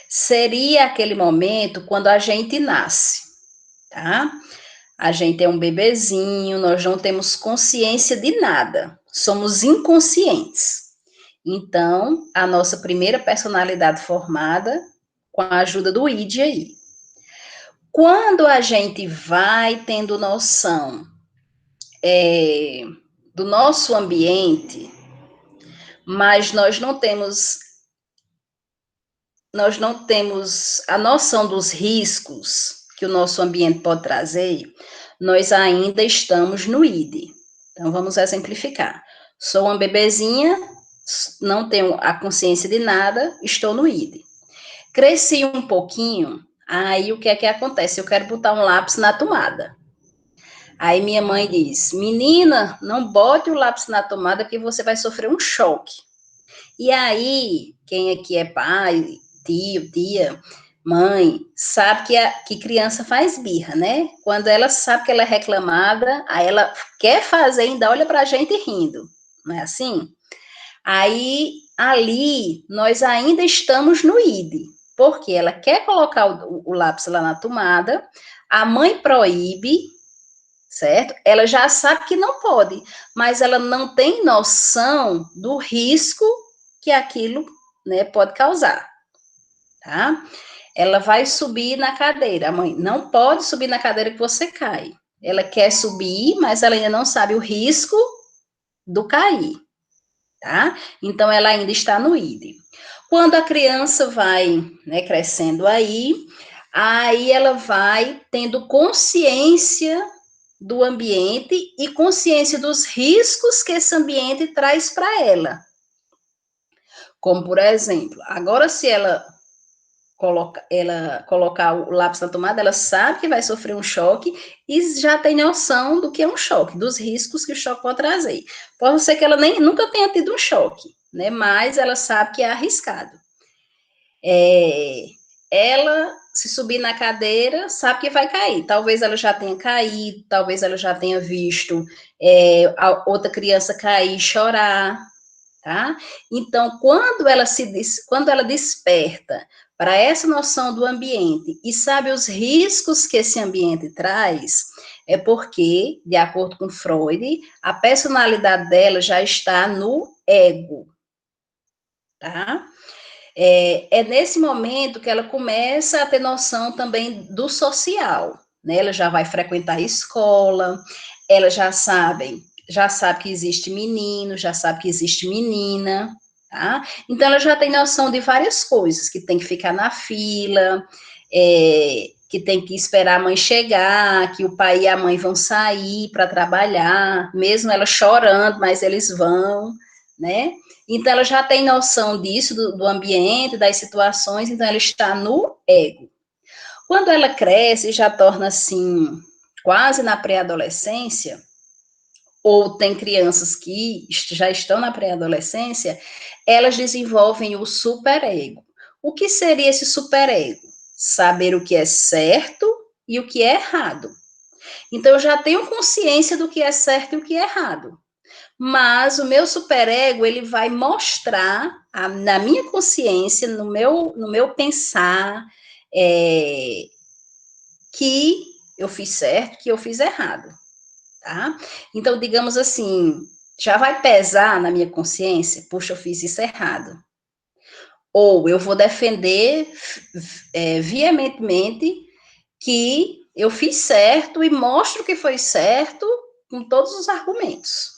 seria aquele momento quando a gente nasce, tá? A gente é um bebezinho, nós não temos consciência de nada, somos inconscientes. Então, a nossa primeira personalidade formada com a ajuda do id aí. Quando a gente vai tendo noção do nosso ambiente, mas nós não temos a noção dos riscos que o nosso ambiente pode trazer, nós ainda estamos no id. Então, vamos exemplificar. Sou uma bebezinha, não tenho a consciência de nada, estou no id. Cresci um pouquinho, aí o que é que acontece? Eu quero botar um lápis na tomada. Aí minha mãe diz, menina, não bote o lápis na tomada porque você vai sofrer um choque. E aí, quem aqui é pai, tio, tia, mãe, sabe que criança faz birra, né? Quando ela sabe que ela é reclamada, aí ela quer fazer, ainda olha pra gente rindo, não é assim? Aí, ali, nós ainda estamos no id, porque ela quer colocar o lápis lá na tomada, a mãe proíbe, certo? Ela já sabe que não pode, mas ela não tem noção do risco que aquilo, né, pode causar, tá? Ela vai subir na cadeira, a mãe não pode subir na cadeira que você cai. Ela quer subir, mas ela ainda não sabe o risco do cair, tá? Então ela ainda está no id. Quando a criança vai, né, crescendo aí ela vai tendo consciência do ambiente e consciência dos riscos que esse ambiente traz para ela. Como, por exemplo, agora se ela colocar o lápis na tomada, ela sabe que vai sofrer um choque e já tem noção do que é um choque, dos riscos que o choque pode trazer. Pode ser que ela nunca tenha tido um choque, né? Mas ela sabe que é arriscado. Ela, se subir na cadeira, sabe que vai cair. Talvez ela já tenha caído, talvez ela já tenha visto a outra criança cair e chorar, tá? Então, quando ela desperta para essa noção do ambiente e sabe os riscos que esse ambiente traz, É porque, de acordo com Freud, a personalidade dela já está no ego, tá? É nesse momento que ela começa a ter noção também do social, né? Ela já vai frequentar a escola, ela já sabe que existe menino, já sabe que existe menina, tá? Então ela já tem noção de várias coisas, que tem que ficar na fila, que tem que esperar a mãe chegar, que o pai e a mãe vão sair para trabalhar, mesmo ela chorando, mas eles vão, né? Então, ela já tem noção disso, do ambiente, das situações, então ela está no ego. Quando ela cresce e já torna, assim, quase na pré-adolescência, ou tem crianças que já estão na pré-adolescência, elas desenvolvem o superego. O que seria esse superego? Saber o que é certo e o que é errado. Então, eu já tenho consciência do que é certo e o que é errado. Mas o meu superego, ele vai mostrar na minha consciência, no meu pensar, que eu fiz certo, que eu fiz errado, tá? Então, digamos assim, já vai pesar na minha consciência, puxa, eu fiz isso errado. Ou eu vou defender veementemente que eu fiz certo e mostro que foi certo com todos os argumentos.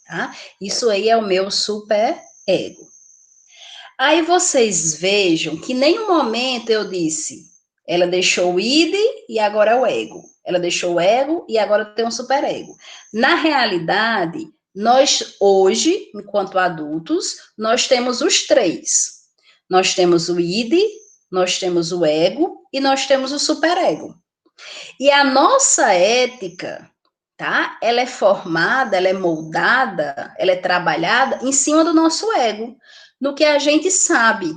Tá? Isso aí é o meu super ego. Aí vocês vejam que em nenhum momento eu disse, ela deixou o id e agora é o ego. Ela deixou o ego e agora tem um super ego. Na realidade, nós hoje, enquanto adultos, nós temos os três. Nós temos o id, nós temos o ego e nós temos o superego. E a nossa ética, tá? Ela é formada, ela é moldada, ela é trabalhada em cima do nosso ego, no que a gente sabe,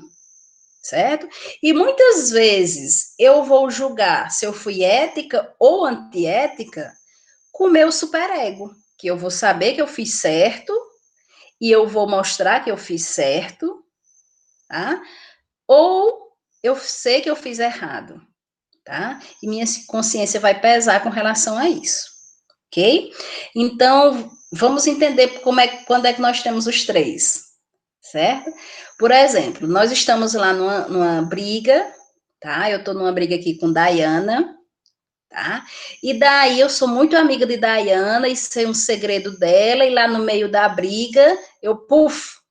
certo? E muitas vezes eu vou julgar se eu fui ética ou antiética com o meu superego, que eu vou saber que eu fiz certo e eu vou mostrar que eu fiz certo, tá? Ou eu sei que eu fiz errado, tá? E minha consciência vai pesar com relação a isso. Ok? Então, vamos entender quando é que nós temos os três, certo? Por exemplo, nós estamos lá numa briga, tá? Eu estou numa briga aqui com Dayana, tá? E daí eu sou muito amiga de Dayana e sei um segredo dela, e lá no meio da briga, eu,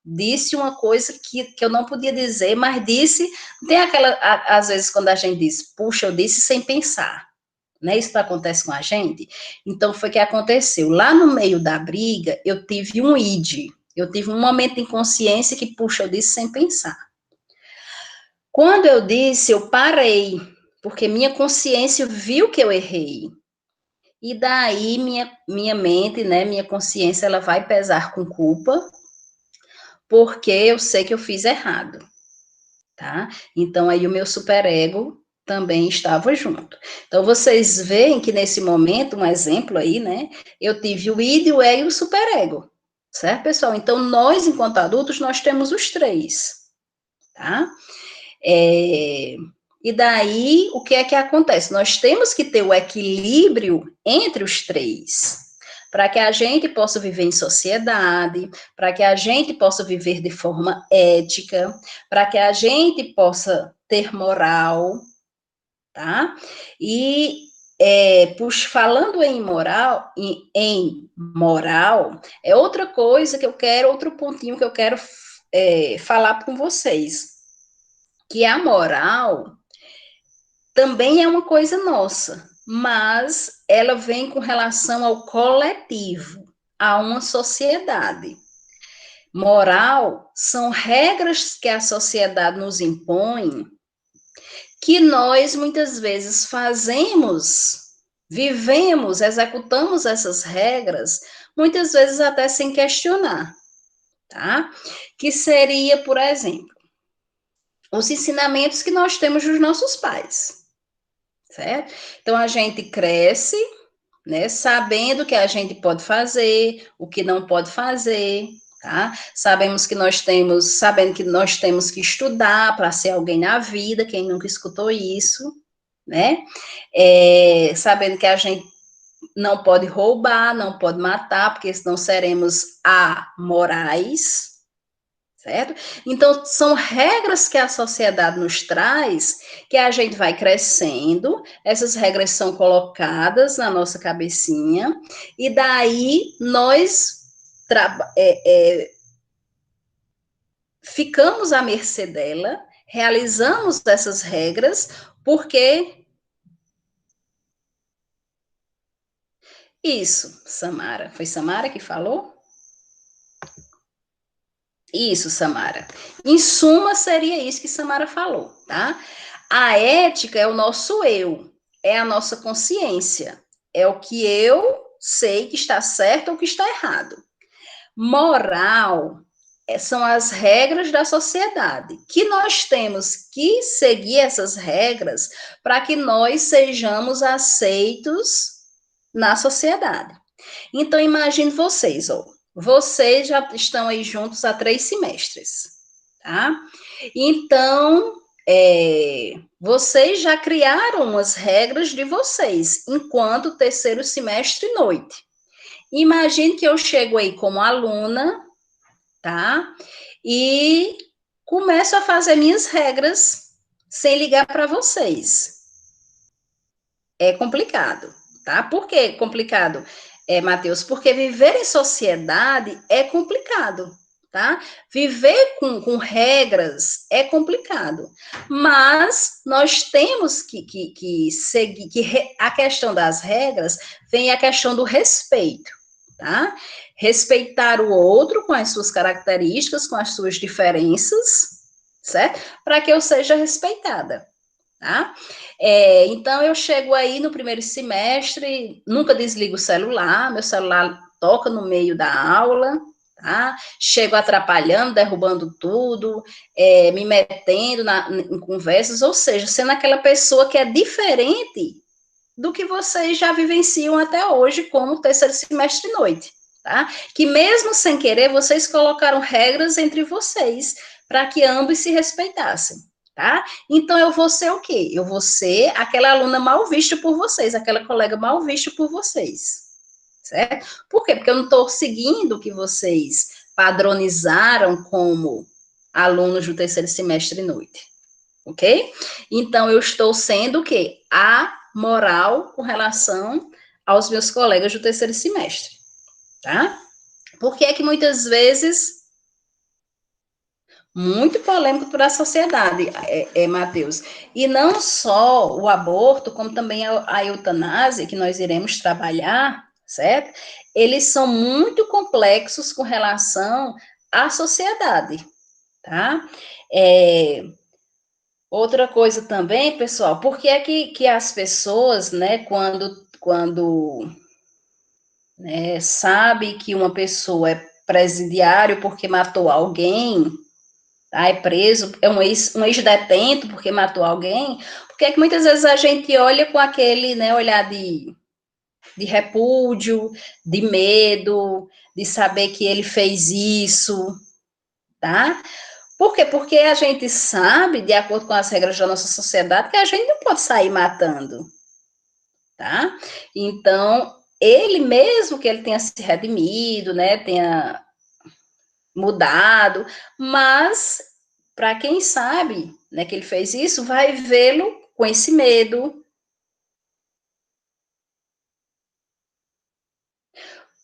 disse uma coisa que eu não podia dizer, mas disse, tem aquela, às vezes quando a gente diz, puxa, eu disse sem pensar, né? Isso acontece com a gente. Então, foi o que aconteceu. Lá no meio da briga, eu tive um id. Eu tive um momento de inconsciência que, puxa, eu disse sem pensar. Quando eu disse, eu parei, porque minha consciência viu que eu errei. E daí, minha mente, né, minha consciência, ela vai pesar com culpa, porque eu sei que eu fiz errado, tá? Então, aí o meu superego também estava junto. Então, vocês veem que nesse momento, um exemplo aí, né? Eu tive o id, o ego e o superego. Certo, pessoal? Então, nós, enquanto adultos, nós temos os três, tá? E daí, o que é que acontece? Nós temos que ter o equilíbrio entre os três, para que a gente possa viver em sociedade, para que a gente possa viver de forma ética, para que a gente possa ter moral, tá? E falando em moral, é outra coisa que eu quero, outro pontinho que eu quero falar com vocês, que a moral também é uma coisa nossa, mas ela vem com relação ao coletivo, a uma sociedade. Moral são regras que a sociedade nos impõe, que nós muitas vezes fazemos, vivemos, executamos essas regras, muitas vezes até sem questionar, tá? Que seria, por exemplo, os ensinamentos que nós temos dos nossos pais, certo? Então a gente cresce, né, sabendo o que a gente pode fazer, o que não pode fazer, tá? Sabendo que nós temos que estudar para ser alguém na vida, quem nunca escutou isso, né? Sabendo que a gente não pode roubar, não pode matar, porque senão seremos amorais, certo? Então, são regras que a sociedade nos traz, que a gente vai crescendo, essas regras são colocadas na nossa cabecinha, e daí nós ficamos à mercê dela, realizamos essas regras, porque... Isso, Samara. Foi Samara que falou? Isso, Samara. Em suma, seria isso que Samara falou, tá? A ética é o nosso eu, é a nossa consciência, é o que eu sei que está certo ou que está errado. Moral são as regras da sociedade, que nós temos que seguir essas regras para que nós sejamos aceitos na sociedade. Então, imagine vocês, ó, vocês já estão aí juntos há 3 semestres, tá? Então, vocês já criaram umas regras de vocês, enquanto terceiro semestre noite. Imagine que eu chego aí como aluna, tá? E começo a fazer minhas regras sem ligar para vocês. É complicado, tá? Por que complicado, Matheus? Porque viver em sociedade é complicado, tá? Viver com regras é complicado, mas nós temos que seguir, a questão das regras vem a questão do respeito, tá? Respeitar o outro com as suas características, com as suas diferenças, certo? Para que eu seja respeitada, tá? Então, eu chego aí no primeiro semestre, nunca desligo o celular, meu celular toca no meio da aula, tá? Chego atrapalhando, derrubando tudo, me metendo em conversas, ou seja, sendo aquela pessoa que é diferente do que vocês já vivenciam até hoje como terceiro semestre noite, tá? Que mesmo sem querer, vocês colocaram regras entre vocês para que ambos se respeitassem, tá? Então, eu vou ser o quê? Eu vou ser aquela aluna mal vista por vocês, aquela colega mal vista por vocês, certo? Por quê? Porque eu não estou seguindo o que vocês padronizaram como alunos do terceiro semestre noite, ok? Então, eu estou sendo o quê? Amoral com relação aos meus colegas do terceiro semestre, tá? Porque é que muitas vezes muito polêmico para a sociedade, Matheus. E não só o aborto, como também a eutanásia, que nós iremos trabalhar, certo? Eles são muito complexos com relação à sociedade, tá? Outra coisa também, pessoal, por que é que as pessoas, né, quando sabe que uma pessoa é presidiário porque matou alguém, tá, é preso, é um ex-detento porque matou alguém, porque é que muitas vezes a gente olha com aquele, né, olhar de repúdio, de medo, de saber que ele fez isso, tá? Por quê? Porque a gente sabe, de acordo com as regras da nossa sociedade, que a gente não pode sair matando, tá? Então, ele mesmo que ele tenha se redimido, né, tenha mudado, mas para quem sabe, né, que ele fez isso, vai vê-lo com esse medo.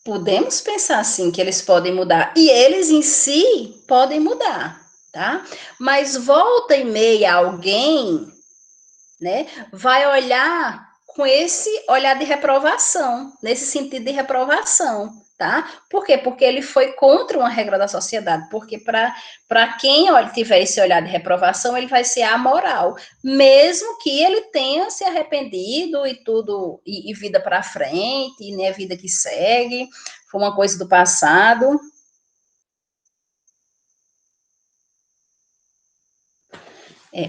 Podemos pensar assim que eles podem mudar e eles em si podem mudar, tá? Mas volta e meia alguém, né, vai olhar com esse olhar de reprovação, nesse sentido de reprovação, tá? Por quê? Porque ele foi contra uma regra da sociedade, porque para quem tiver esse olhar de reprovação, ele vai ser amoral, mesmo que ele tenha se arrependido e tudo, e vida para frente, e né, vida que segue, foi uma coisa do passado.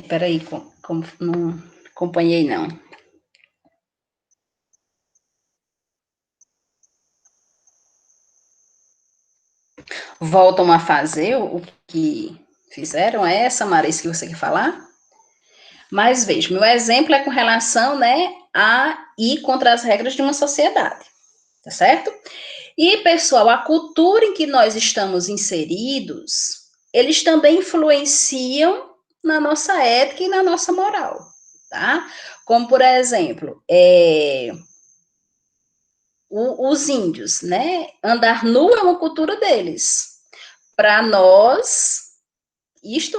Peraí, não acompanhei, não. Voltam a fazer o que fizeram? É essa, Mara, isso que você quer falar? Mas veja, meu exemplo é com relação, né, a ir contra as regras de uma sociedade, tá certo? E, pessoal, a cultura em que nós estamos inseridos, eles também influenciam na nossa ética e na nossa moral, tá? Como, por exemplo, os índios, né? Andar nu é uma cultura deles. Para nós, isto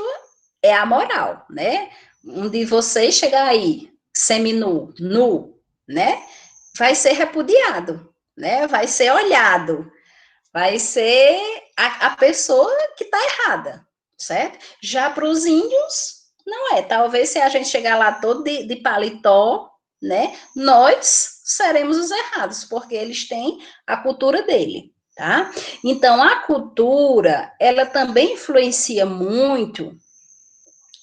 é a moral, né? Um de vocês chegar aí, seminu, nu, né? Vai ser repudiado, né? Vai ser olhado, vai ser a pessoa que está errada, certo? Já para os índios, não é. Talvez se a gente chegar lá todo de paletó, né? Nós seremos os errados, porque eles têm a cultura dele, tá? Então, a cultura, ela também influencia muito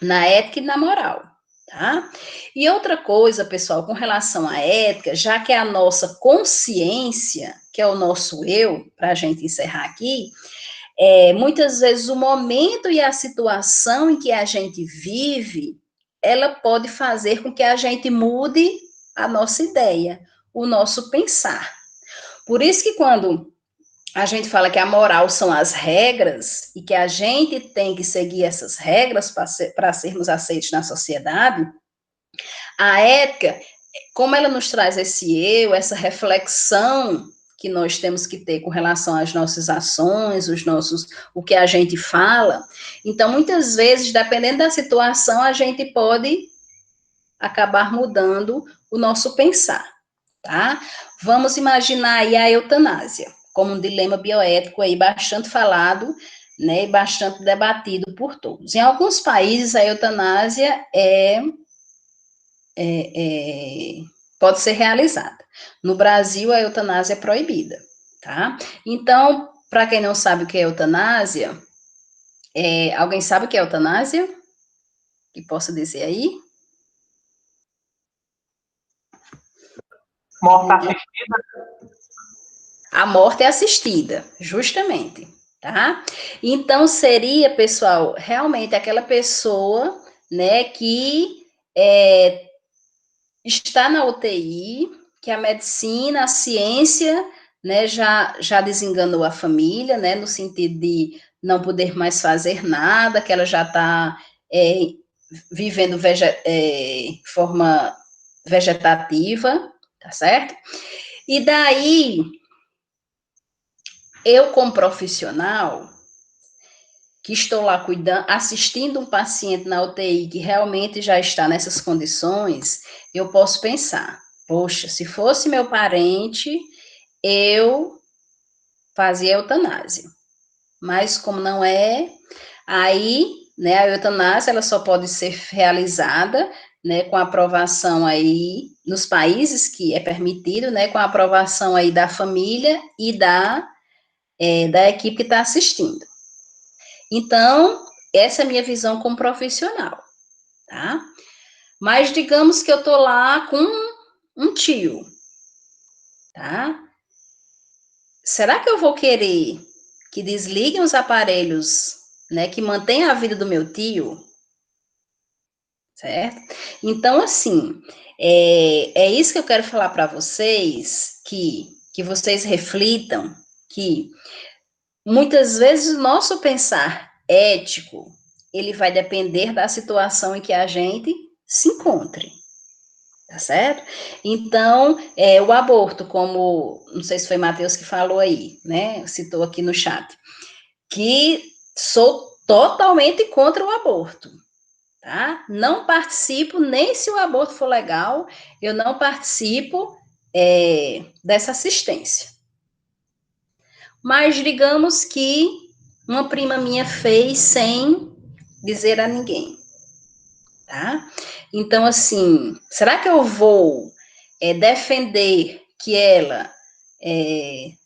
na ética e na moral, tá? E outra coisa, pessoal, com relação à ética, já que é a nossa consciência, que é o nosso eu, para a gente encerrar aqui, muitas vezes o momento e a situação em que a gente vive, ela pode fazer com que a gente mude a nossa ideia, o nosso pensar. Por isso que quando a gente fala que a moral são as regras e que a gente tem que seguir essas regras para sermos aceitos na sociedade, a ética, como ela nos traz esse eu, essa reflexão que nós temos que ter com relação às nossas ações, o que a gente fala, então muitas vezes, dependendo da situação, a gente pode acabar mudando o nosso pensar, tá? Vamos imaginar aí a eutanásia como um dilema bioético aí bastante falado, né, e bastante debatido por todos. Em alguns países, a eutanásia pode ser realizada. No Brasil, a eutanásia é proibida, tá? Então, para quem não sabe o que é eutanásia, alguém sabe o que é eutanásia? Que possa dizer aí? Morte assistida. A morte é assistida, justamente, tá? Então, seria, pessoal, realmente aquela pessoa, né, que está na UTI, que a medicina, a ciência, né, já desenganou a família, né, no sentido de não poder mais fazer nada, que ela já está vivendo forma vegetativa, tá certo? E daí, eu como profissional, que estou lá cuidando, assistindo um paciente na UTI que realmente já está nessas condições, eu posso pensar, poxa, se fosse meu parente, eu fazia eutanásia. Mas como não é, aí, né, a eutanásia, ela só pode ser realizada, né, com a aprovação aí, nos países que é permitido, né, com a aprovação aí da família e da equipe que está assistindo. Então, essa é a minha visão como profissional, tá? Mas digamos que eu tô lá com um tio, tá? Será que eu vou querer que desliguem os aparelhos, né, que mantêm a vida do meu tio? Certo? Então, assim, é isso que eu quero falar para vocês, que vocês reflitam, que muitas vezes o nosso pensar ético, ele vai depender da situação em que a gente se encontre, tá certo? Então, o aborto, como, não sei se foi Matheus que falou aí, né, citou aqui no chat, que sou totalmente contra o aborto, tá? Não participo, nem se o aborto for legal, eu não participo dessa assistência. Mas digamos que uma prima minha fez sem dizer a ninguém, tá? Então, assim, será que eu vou defender que ela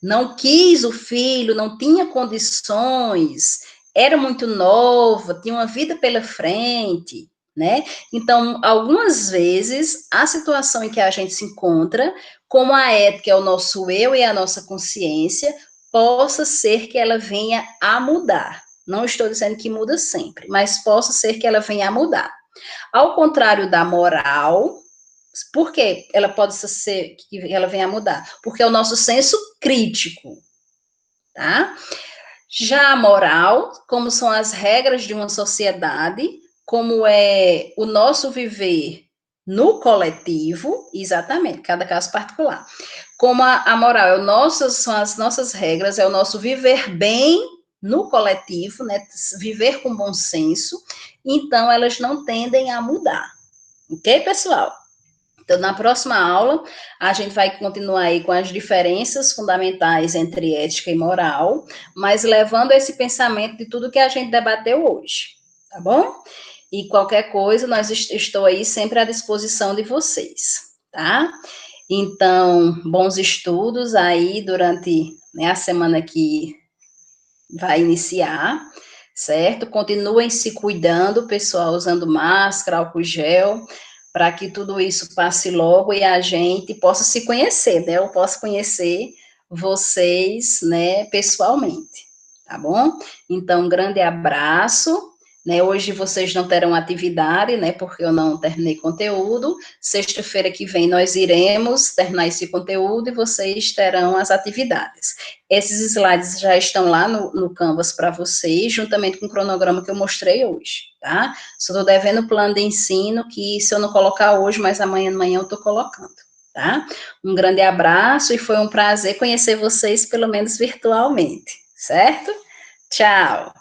não quis o filho, não tinha condições, era muito nova, tinha uma vida pela frente, né? Então, algumas vezes, a situação em que a gente se encontra, como a ética é o nosso eu e a nossa consciência, possa ser que ela venha a mudar. Não estou dizendo que muda sempre, mas possa ser que ela venha a mudar. Ao contrário da moral, Por que ela pode ser, que ela venha a mudar? Porque é o nosso senso crítico, tá? Já a moral, como são as regras de uma sociedade, como é o nosso viver no coletivo, exatamente, cada caso particular. Como a moral é o nosso, são as nossas regras, é o nosso viver bem no coletivo, né? Viver com bom senso, então elas não tendem a mudar. Ok, pessoal? Então, na próxima aula, a gente vai continuar aí com as diferenças fundamentais entre ética e moral, mas levando esse pensamento de tudo que a gente debateu hoje, tá bom? E qualquer coisa, estou aí sempre à disposição de vocês, tá? Então, bons estudos aí durante, né, a semana que vai iniciar, certo? Continuem se cuidando, pessoal, usando máscara, álcool gel, para que tudo isso passe logo e a gente possa se conhecer, né? Eu posso conhecer vocês, né, pessoalmente, tá bom? Então, um grande abraço, né? Hoje vocês não terão atividade, né? Porque eu não terminei conteúdo. Sexta-feira que vem nós iremos terminar esse conteúdo e vocês terão as atividades. Esses slides já estão lá no Canvas para vocês, juntamente com o cronograma que eu mostrei hoje, tá? Só estou devendo o plano de ensino, que se eu não colocar hoje, mas amanhã de manhã eu estou colocando, tá? Um grande abraço e foi um prazer conhecer vocês, pelo menos virtualmente, certo? Tchau!